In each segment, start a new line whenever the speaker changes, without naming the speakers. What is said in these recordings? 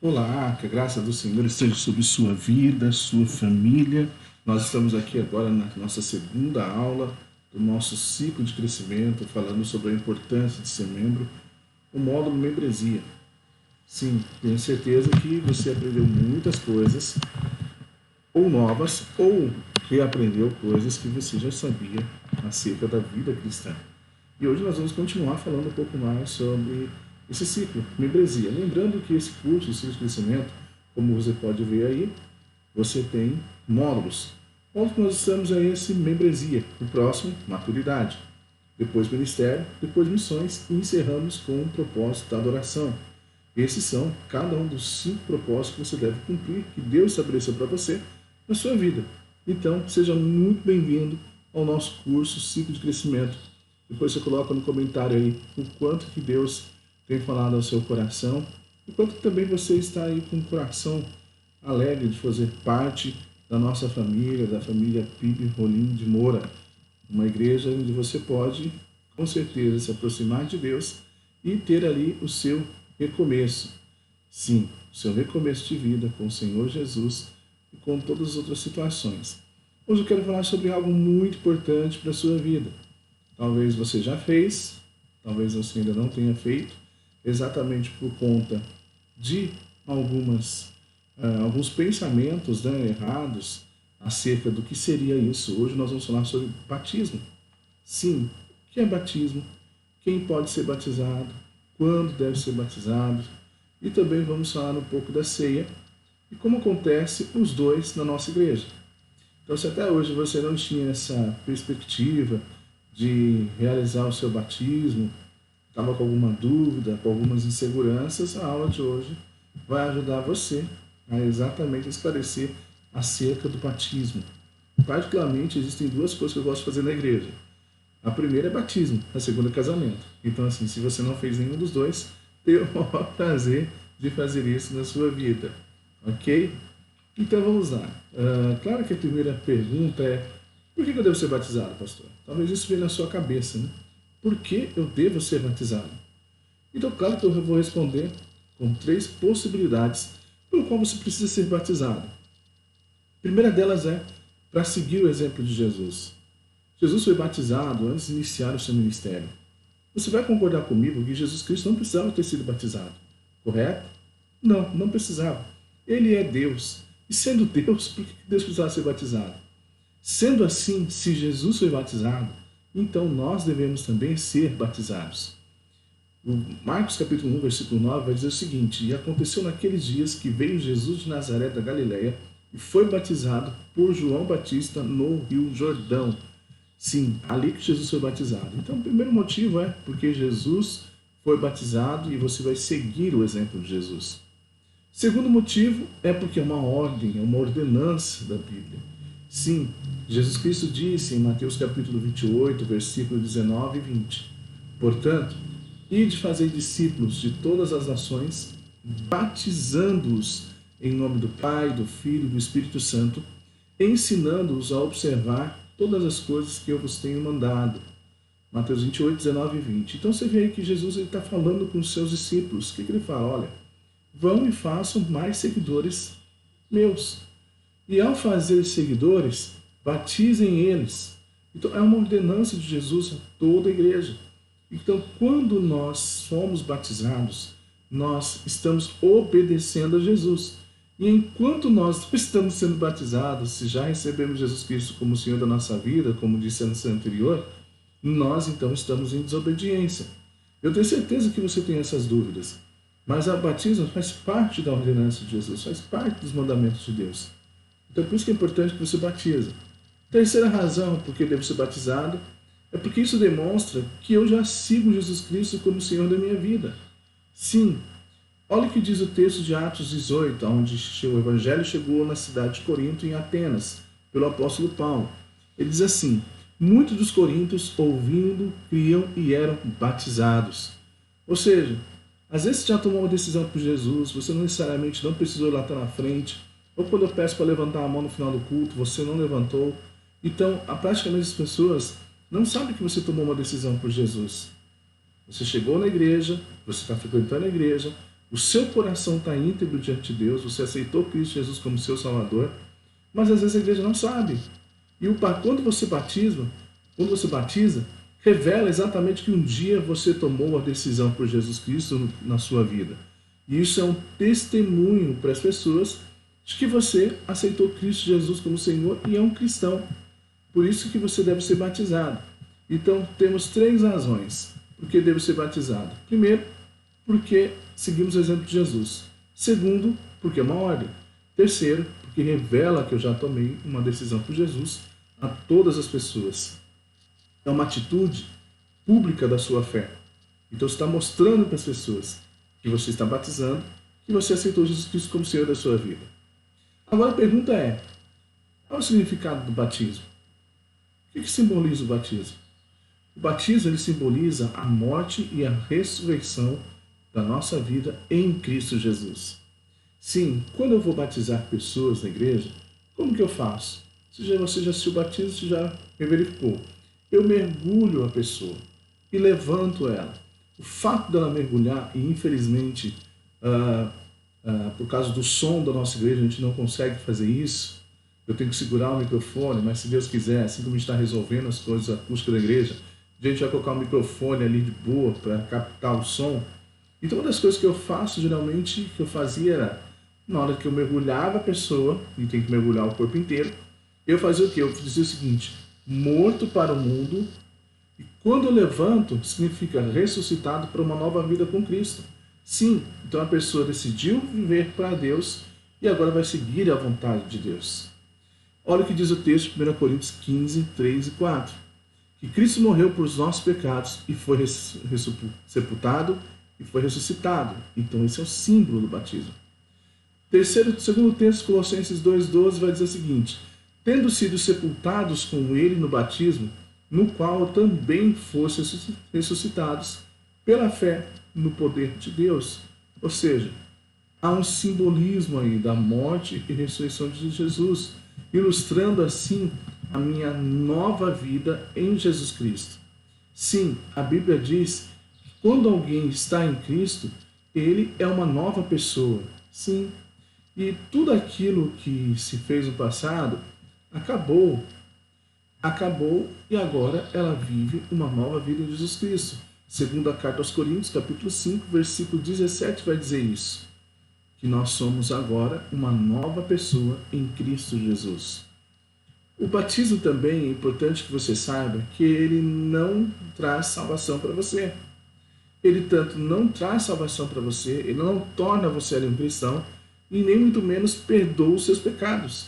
Olá, que a graça do Senhor esteja sobre sua vida, sua família. Nós estamos aqui agora na nossa segunda aula do nosso ciclo de crescimento, falando sobre a importância de ser membro, o módulo membresia. Sim, tenho certeza que você aprendeu muitas coisas, ou novas, ou reaprendeu coisas que você já sabia acerca da vida cristã. E hoje nós vamos continuar falando um pouco mais sobre esse ciclo, membresia. Lembrando que esse curso, o ciclo de crescimento, como você pode ver aí, você tem módulos. Onde nós estamos é esse membresia. O próximo, maturidade. Depois ministério, depois missões e encerramos com o propósito da adoração. Esses são cada um dos 5 propósitos que você deve cumprir, que Deus estabeleceu para você na sua vida. Então, seja muito bem-vindo ao nosso curso Ciclo de Crescimento. Depois você coloca no comentário aí o quanto que Deus tem falado ao seu coração e quanto também você está aí com o coração alegre de fazer parte da nossa família, da família Pibe Rolim de Moura, uma igreja onde você pode, com certeza, se aproximar de Deus e ter ali o seu recomeço. Sim, o seu recomeço de vida com o Senhor Jesus e com todas as outras situações. Hoje eu quero falar sobre algo muito importante para a sua vida. Talvez você já fez, talvez você ainda não tenha feito, exatamente por conta de alguns pensamentos errados acerca do que seria isso. Hoje nós vamos falar sobre batismo. Sim, o que é batismo? Quem pode ser batizado? Quando deve ser batizado? E também vamos falar um pouco da ceia e como acontece os dois na nossa igreja. Então, se até hoje você não tinha essa perspectiva de realizar o seu batismo, estava com alguma dúvida, com algumas inseguranças, a aula de hoje vai ajudar você a exatamente esclarecer acerca do batismo. Particularmente, existem 2 coisas que eu gosto de fazer na igreja. A primeira é batismo, a segunda é casamento. Então, assim, se você não fez nenhum dos dois, tenho o maior prazer de fazer isso na sua vida. Ok? Então, vamos lá. Claro que a primeira pergunta é: por que eu devo ser batizado, pastor? Talvez isso venha na sua cabeça, né? Por que eu devo ser batizado? Então, claro que eu vou responder com 3 possibilidades pelo qual você precisa ser batizado. A primeira delas é para seguir o exemplo de Jesus. Jesus foi batizado antes de iniciar o seu ministério. Você vai concordar comigo que Jesus Cristo não precisava ter sido batizado, correto? Não, não precisava. Ele é Deus. E sendo Deus, por que Deus precisava ser batizado? Sendo assim, se Jesus foi batizado, então nós devemos também ser batizados. O Marcos capítulo 1, versículo 9 vai dizer o seguinte: E aconteceu naqueles dias que veio Jesus de Nazaré da Galileia e foi batizado por João Batista no Rio Jordão. Sim, ali que Jesus foi batizado. Então, o primeiro motivo é porque Jesus foi batizado e você vai seguir o exemplo de Jesus. Segundo motivo é porque é uma ordem, é uma ordenança da Bíblia. Sim, Jesus Cristo disse em Mateus capítulo 28, versículo 19 e 20: Portanto, ide fazer discípulos de todas as nações, batizando-os em nome do Pai, do Filho e do Espírito Santo, ensinando-os a observar todas as coisas que eu vos tenho mandado. Mateus 28, 19 e 20. Então você vê aí que Jesus está falando com os seus discípulos. O que ele fala? Olha, vão e façam mais seguidores meus. E ao fazer seguidores, batizem eles. Então é uma ordenança de Jesus a toda a igreja. Então, quando nós somos batizados, nós estamos obedecendo a Jesus. E enquanto nós estamos sendo batizados, se já recebemos Jesus Cristo como Senhor da nossa vida, como disse no anterior, nós então estamos em desobediência. Eu tenho certeza que você tem essas dúvidas, mas o batismo faz parte da ordenança de Jesus, faz parte dos mandamentos de Deus. Então, por isso que é importante que você batize. Terceira razão por que devo ser batizado é porque isso demonstra que eu já sigo Jesus Cristo como Senhor da minha vida. Sim, olha o que diz o texto de Atos 18, onde o Evangelho chegou na cidade de Corinto, em Atenas, pelo apóstolo Paulo. Ele diz assim: muitos dos coríntios, ouvindo, criam e eram batizados. Ou seja, às vezes você já tomou uma decisão por Jesus, você não necessariamente não precisou ir lá estar na frente, ou quando eu peço para levantar a mão no final do culto, você não levantou. Então, praticamente as pessoas não sabem que você tomou uma decisão por Jesus. Você chegou na igreja, você está frequentando a igreja, o seu coração está íntegro diante de Deus, você aceitou Cristo Jesus como seu Salvador, mas às vezes a igreja não sabe. E quando você batiza, revela exatamente que um dia você tomou a decisão por Jesus Cristo na sua vida. E isso é um testemunho para as pessoas de que você aceitou Cristo Jesus como Senhor e é um cristão. Por isso que você deve ser batizado. Então, temos 3 razões por que devo ser batizado. Primeiro, porque seguimos o exemplo de Jesus. Segundo, porque é uma ordem. Terceiro, porque revela que eu já tomei uma decisão por Jesus a todas as pessoas. É uma atitude pública da sua fé. Então, você está mostrando para as pessoas que você está batizando, que você aceitou Jesus Cristo como Senhor da sua vida. Agora a pergunta é, qual é o significado do batismo? O que simboliza o batismo? O batismo ele simboliza a morte e a ressurreição da nossa vida em Cristo Jesus. Sim, quando eu vou batizar pessoas na igreja, como que eu faço? Você já assistiu o batismo, você já verificou. Eu mergulho a pessoa e levanto ela. O fato dela mergulhar, e infelizmente, por causa do som da nossa igreja, a gente não consegue fazer isso. Eu tenho que segurar o microfone, mas se Deus quiser, assim como a gente está resolvendo as coisas acústicas da igreja, a gente vai colocar um microfone ali de boa para captar o som. Então, uma das coisas que eu faço, geralmente, que eu fazia era, na hora que eu mergulhava a pessoa, e tem que mergulhar o corpo inteiro, eu fazia o quê? Eu dizia o seguinte, morto para o mundo, e quando eu levanto, significa ressuscitado para uma nova vida com Cristo. Sim, então a pessoa decidiu viver para Deus e agora vai seguir a vontade de Deus. Olha o que diz o texto de 1 Coríntios 15, 3 e 4. Que Cristo morreu por os nossos pecados e foi sepultado e foi ressuscitado. Então esse é o símbolo do batismo. Segundo texto, Colossenses 2,12 vai dizer o seguinte, tendo sido sepultados com ele no batismo, no qual também fossem ressuscitados pela fé no poder de Deus. Ou seja, há um simbolismo aí da morte e ressurreição de Jesus, ilustrando assim a minha nova vida em Jesus Cristo. Sim, a Bíblia diz que quando alguém está em Cristo, ele é uma nova pessoa. Sim, e tudo aquilo que se fez no passado acabou e agora ela vive uma nova vida em Jesus Cristo. Segundo a carta aos Coríntios, capítulo 5, versículo 17, vai dizer isso. Que nós somos agora uma nova pessoa em Cristo Jesus. O batismo também é importante que você saiba que ele não traz salvação para você. Ele tanto não traz salvação para você, ele não torna você um cristão e nem muito menos perdoa os seus pecados.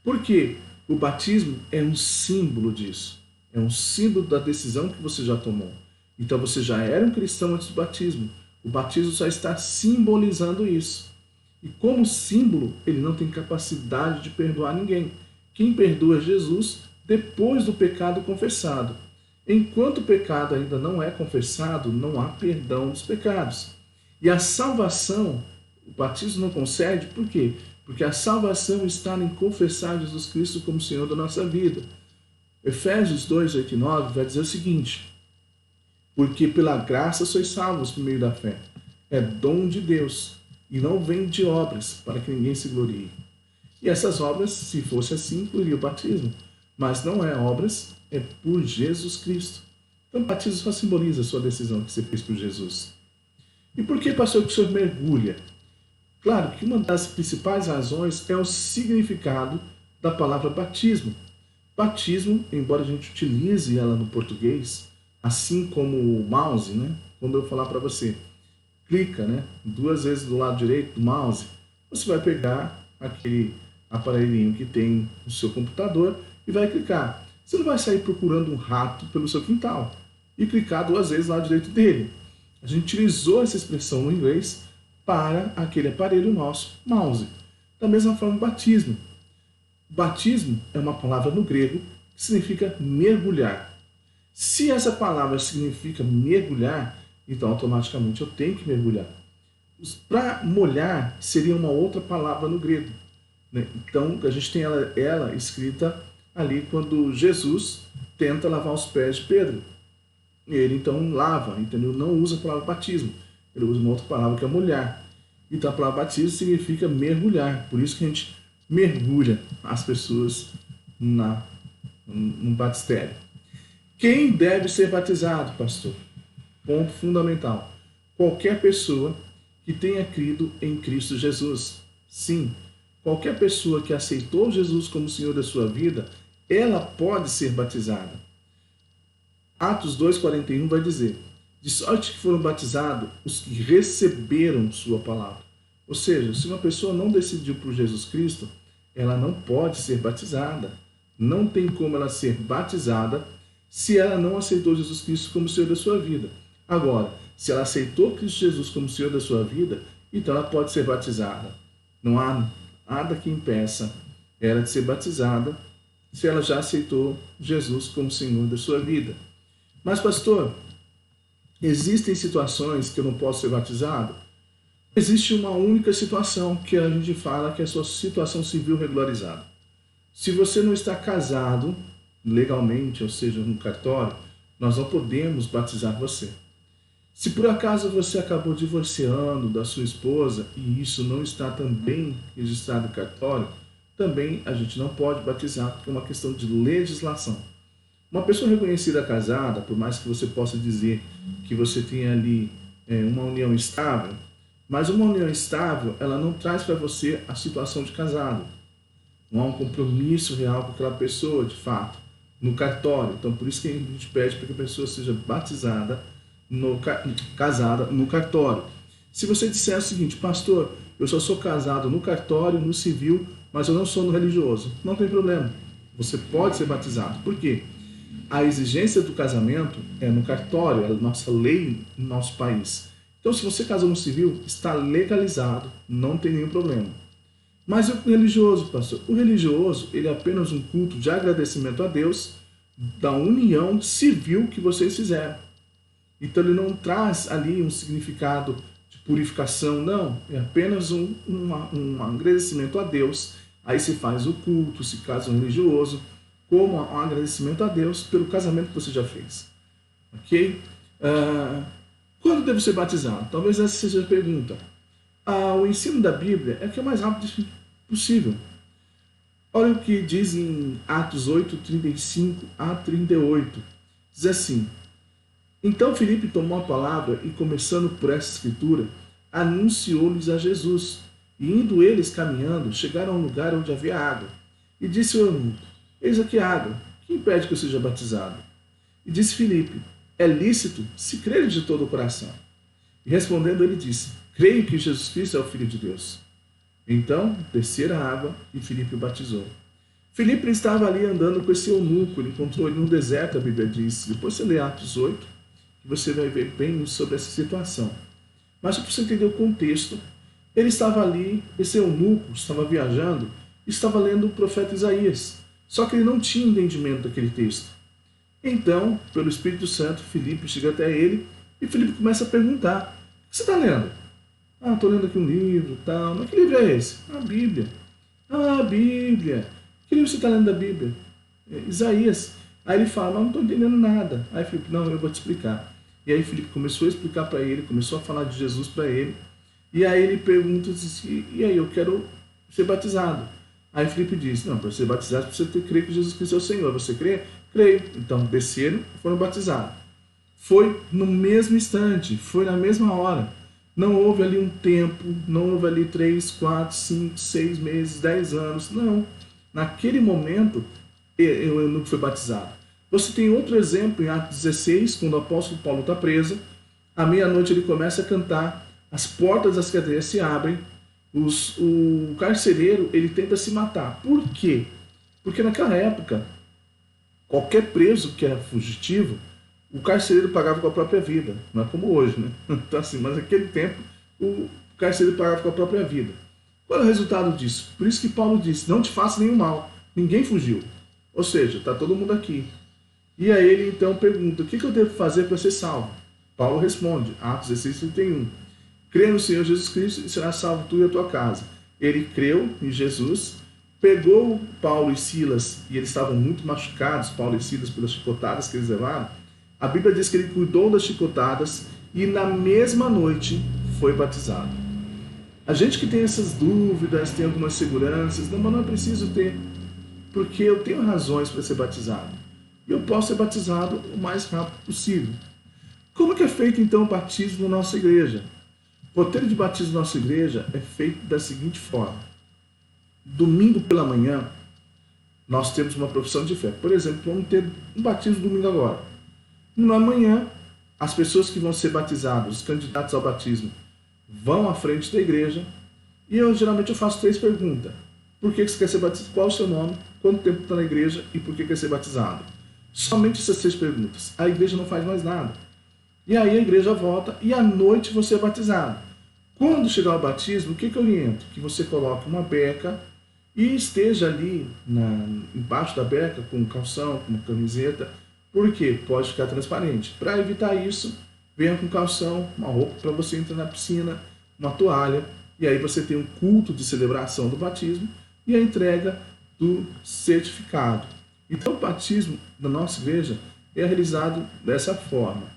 Por quê? O batismo é um símbolo disso. É um símbolo da decisão que você já tomou. Então você já era um cristão antes do batismo. O batismo só está simbolizando isso. E como símbolo, ele não tem capacidade de perdoar ninguém. Quem perdoa é Jesus depois do pecado confessado. Enquanto o pecado ainda não é confessado, não há perdão dos pecados. E a salvação, o batismo não concede, por quê? Porque a salvação está em confessar Jesus Cristo como Senhor da nossa vida. Efésios 2, 8 e 9 vai dizer o seguinte, porque pela graça sois salvos por meio da fé. É dom de Deus, e não vem de obras, para que ninguém se glorie. E essas obras, se fosse assim, incluiria o batismo. Mas não é obras, é por Jesus Cristo. Então o batismo só simboliza a sua decisão que você fez por Jesus. E por que, pastor, que o senhor mergulha? Claro que uma das principais razões é o significado da palavra batismo. Batismo, embora a gente utilize ela no português, assim como o mouse, né? Quando eu falar para você, clica, né? 2 vezes do lado direito do mouse, você vai pegar aquele aparelhinho que tem no seu computador e vai clicar. Você não vai sair procurando um rato pelo seu quintal e clicar 2 vezes do lado direito dele. A gente utilizou essa expressão no inglês para aquele aparelho nosso, mouse. Da mesma forma, batismo. Batismo é uma palavra no grego que significa mergulhar. Se essa palavra significa mergulhar, então automaticamente eu tenho que mergulhar. Para molhar seria uma outra palavra no grego, né? Então a gente tem ela escrita ali quando Jesus tenta lavar os pés de Pedro. Ele então lava, entendeu? Não usa a palavra batismo, ele usa uma outra palavra que é molhar. Então a palavra batismo significa mergulhar. Por isso que a gente mergulha as pessoas no batistério. Quem deve ser batizado, pastor? Ponto fundamental. Qualquer pessoa que tenha crido em Cristo Jesus. Sim, qualquer pessoa que aceitou Jesus como Senhor da sua vida, ela pode ser batizada. Atos 2,41 vai dizer: de sorte que foram batizados os que receberam sua palavra. Ou seja, se uma pessoa não decidiu por Jesus Cristo, ela não pode ser batizada. Não tem como ela ser batizada se ela não aceitou Jesus Cristo como Senhor da sua vida. Agora, se ela aceitou Cristo Jesus como Senhor da sua vida, então ela pode ser batizada. Não há nada que impeça ela de ser batizada se ela já aceitou Jesus como Senhor da sua vida. Mas, pastor, existem situações que eu não posso ser batizado? Existe uma única situação que a gente fala que é a sua situação civil regularizada. Se você não está casado legalmente, ou seja, no cartório, nós não podemos batizar você. Se por acaso você acabou divorciando da sua esposa e isso não está também registrado no cartório, também a gente não pode batizar, porque é uma questão de legislação. Uma pessoa reconhecida casada, por mais que você possa dizer que você tenha ali uma união estável, mas uma união estável, ela não traz para você a situação de casado. Não há um compromisso real com aquela pessoa, de fato, no cartório. Então, por isso que a gente pede para que a pessoa seja batizada, casada no cartório. Se você disser o seguinte: pastor, eu só sou casado no cartório, no civil, mas eu não sou no religioso, não tem problema. Você pode ser batizado. Por quê? A exigência do casamento é no cartório, é a nossa lei no nosso país. Então, se você casou no civil, está legalizado, não tem nenhum problema. Mas o religioso, pastor? O religioso, ele é apenas um culto de agradecimento a Deus da união civil que vocês fizeram. Então, ele não traz ali um significado de purificação, não. É apenas um agradecimento a Deus. Aí se faz o culto, se casa um religioso, como um agradecimento a Deus pelo casamento que você já fez. Ok? Quando devo ser batizado? Talvez essa seja a pergunta. O ensino da Bíblia é que é o mais rápido possível. Olha o que diz em Atos 8, 35 a 38. Diz assim: então Filipe tomou a palavra e, começando por essa escritura, anunciou-lhes a Jesus. E indo eles caminhando, chegaram a um lugar onde havia água. E disse ao eunuco: eis aqui a água, que impede que eu seja batizado? E disse Filipe: é lícito, se creres de todo o coração. E respondendo ele disse: creio que Jesus Cristo é o Filho de Deus. Então desceram a água e Filipe o batizou. Filipe estava ali andando com esse eunuco, ele encontrou ele no deserto, a Bíblia diz. Depois você lê Atos 8, que você vai ver bem sobre essa situação. Mas para você entender o contexto, ele estava ali, esse eunuco estava viajando, estava lendo o profeta Isaías. Só que ele não tinha entendimento daquele texto. Então, pelo Espírito Santo, Filipe chega até ele e Filipe começa a perguntar: o que você está lendo? Estou lendo aqui um livro, tal. Mas que livro é esse? A Bíblia. A Bíblia. Que livro você está lendo da Bíblia? Isaías. Aí ele fala: mas não estou entendendo nada. Aí Filipe: não, eu vou te explicar. E aí Filipe começou a explicar para ele, começou a falar de Jesus para ele. E aí ele pergunta: e aí, eu quero ser batizado. Aí Filipe diz: não, para ser batizado você tem que crer que Jesus Cristo é o Senhor. Você crê? Creio. Então desceram e foram batizados. Foi no mesmo instante, foi na mesma hora. Não houve ali um tempo, não houve ali 3, 4, 5, 6 meses, 10 anos. Não. Naquele momento, o eunuco foi batizado. Você tem outro exemplo em Atos 16, quando o apóstolo Paulo está preso. À meia-noite ele começa a cantar, as portas das cadeias se abrem, o carcereiro ele tenta se matar. Por quê? Porque naquela época, qualquer preso que era fugitivo, o carcereiro pagava com a própria vida. Não é como hoje, né? Então, assim, mas naquele tempo, o carcereiro pagava com a própria vida. Qual é o resultado disso? Por isso que Paulo disse: não te faça nenhum mal. Ninguém fugiu. Ou seja, está todo mundo aqui. E aí ele então pergunta: o que eu devo fazer para ser salvo? Paulo responde, Atos 16, 31. Crê no Senhor Jesus Cristo e será salvo tu e a tua casa. Ele creu em Jesus, pegou Paulo e Silas, e eles estavam muito machucados, Paulo e Silas, pelas chicotadas que eles levaram. A Bíblia diz que ele cuidou das chicotadas e na mesma noite foi batizado. A gente que tem essas dúvidas, tem algumas seguranças, não, mas não é preciso ter, porque eu tenho razões para ser batizado. E eu posso ser batizado o mais rápido possível. Como que é feito então o batismo na nossa igreja? O roteiro de batismo na nossa igreja é feito da seguinte forma. Domingo pela manhã, nós temos uma profissão de fé. Por exemplo, vamos ter um batismo domingo agora. Na manhã, as pessoas que vão ser batizadas, os candidatos ao batismo, vão à frente da igreja e geralmente eu faço 3 perguntas. Por que você quer ser batizado? Qual é o seu nome? Quanto tempo está na igreja? E por que quer ser batizado? Somente essas 3 perguntas. A igreja não faz mais nada. E aí a igreja volta e à noite você é batizado. Quando chegar o batismo, o que eu oriento? Que você coloque uma beca e esteja ali embaixo da beca com um calção, com uma camiseta. Por quê? Pode ficar transparente. Para evitar isso, venha com calção, uma roupa para você entrar na piscina, uma toalha, e aí você tem um culto de celebração do batismo e a entrega do certificado. Então o batismo da nossa igreja é realizado dessa forma.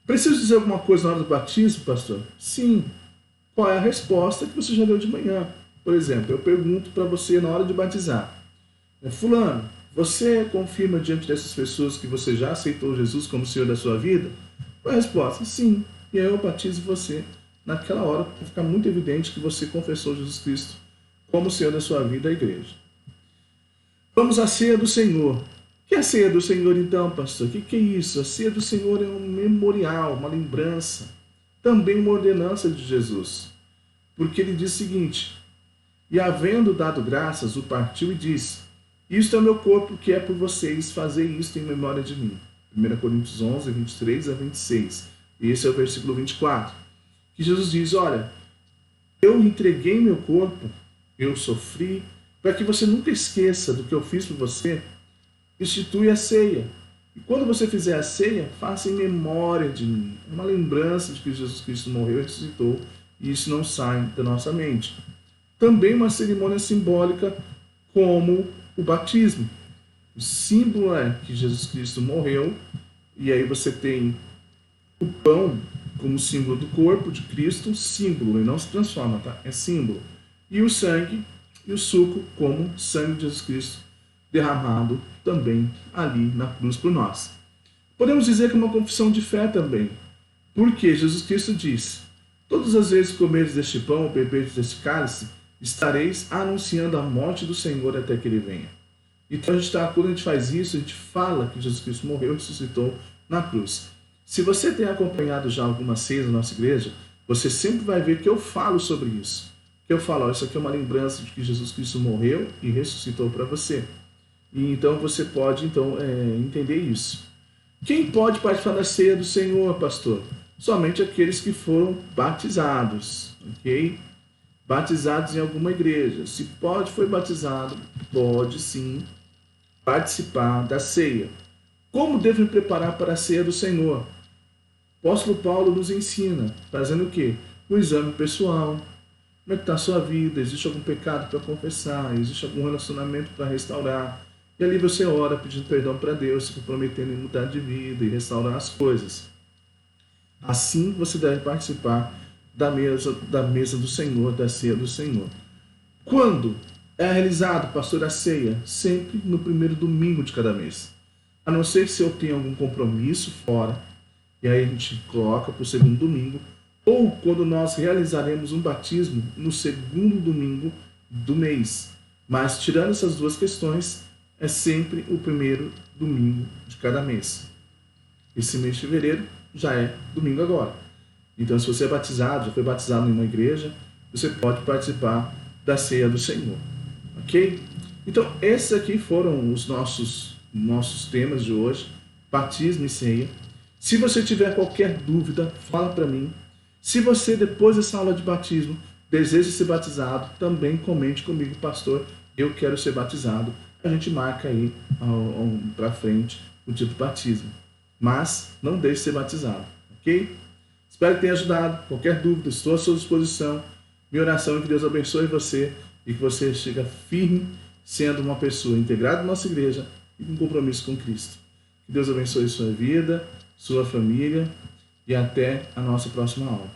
Preciso dizer alguma coisa na hora do batismo, pastor? Sim. Qual é a resposta que você já deu de manhã? Por exemplo, eu pergunto para você na hora de batizar. Fulano, você confirma diante dessas pessoas que você já aceitou Jesus como Senhor da sua vida? Qual é a resposta? Sim. E aí eu batizo você naquela hora, para ficar muito evidente que você confessou Jesus Cristo como Senhor da sua vida, a igreja. Vamos à ceia do Senhor. O que é a ceia do Senhor então, pastor? O que é isso? A ceia do Senhor é um memorial, uma lembrança, também uma ordenança de Jesus. Porque ele diz o seguinte, e havendo dado graças, o partiu e disse, isto é o meu corpo que é por vocês, fazei isto em memória de mim. 1 Coríntios 11, 23 a 26. E esse é o versículo 24. Que Jesus diz, olha, eu entreguei meu corpo, eu sofri, para que você nunca esqueça do que eu fiz por você, institui a ceia. E quando você fizer a ceia, faça em memória de mim. Uma lembrança de que Jesus Cristo morreu e ressuscitou, e isso não sai da nossa mente. Também uma cerimônia simbólica como o batismo. O símbolo é que Jesus Cristo morreu, e aí você tem o pão como símbolo do corpo de Cristo, símbolo, ele não se transforma, tá? É símbolo. E o sangue e o suco como sangue de Jesus Cristo derramado também ali na cruz por nós. Podemos dizer que é uma confissão de fé também, porque Jesus Cristo diz, todas as vezes que comeres deste pão ou beberes deste cálice, estareis anunciando a morte do Senhor até que ele venha. Então quando a gente faz isso, a gente fala que Jesus Cristo morreu e ressuscitou na cruz. Se você tem acompanhado já algumas ceias na nossa igreja, você sempre vai ver que eu falo sobre isso. Que eu falo, isso aqui é uma lembrança de que Jesus Cristo morreu e ressuscitou para você. E então você pode entender isso. Quem pode participar da ceia do Senhor, pastor? Somente aqueles que foram batizados, ok? Batizados em alguma igreja. Se foi batizado, pode sim participar da ceia. Como devo me preparar para a ceia do Senhor? O apóstolo Paulo nos ensina, fazendo o quê? O exame pessoal. Como é que está a sua vida? Existe algum pecado para confessar? Existe algum relacionamento para restaurar? E ali você ora pedindo perdão para Deus, se comprometendo em mudar de vida e restaurar as coisas. Assim você deve participar da mesa do Senhor, da ceia do Senhor. Quando é realizado, pastor, a ceia? Sempre no primeiro domingo de cada mês. A não ser se eu tenho algum compromisso fora, e aí a gente coloca para o segundo domingo, ou quando nós realizaremos um batismo no segundo domingo do mês. Mas, tirando essas duas questões, é sempre o primeiro domingo de cada mês. Esse mês de fevereiro já é domingo agora. Então, se você é batizado, já foi batizado em uma igreja, você pode participar da ceia do Senhor. Ok? Então, esses aqui foram os nossos temas de hoje, batismo e ceia. Se você tiver qualquer dúvida, fala para mim. Se você, depois dessa aula de batismo, deseja ser batizado, também comente comigo, pastor, eu quero ser batizado. A gente marca aí para frente o dia do batismo. Mas não deixe de ser batizado, ok? Espero que tenha ajudado. Qualquer dúvida, estou à sua disposição. Minha oração é que Deus abençoe você e que você chegue firme, sendo uma pessoa integrada na nossa igreja e com compromisso com Cristo. Que Deus abençoe sua vida, sua família e até a nossa próxima aula.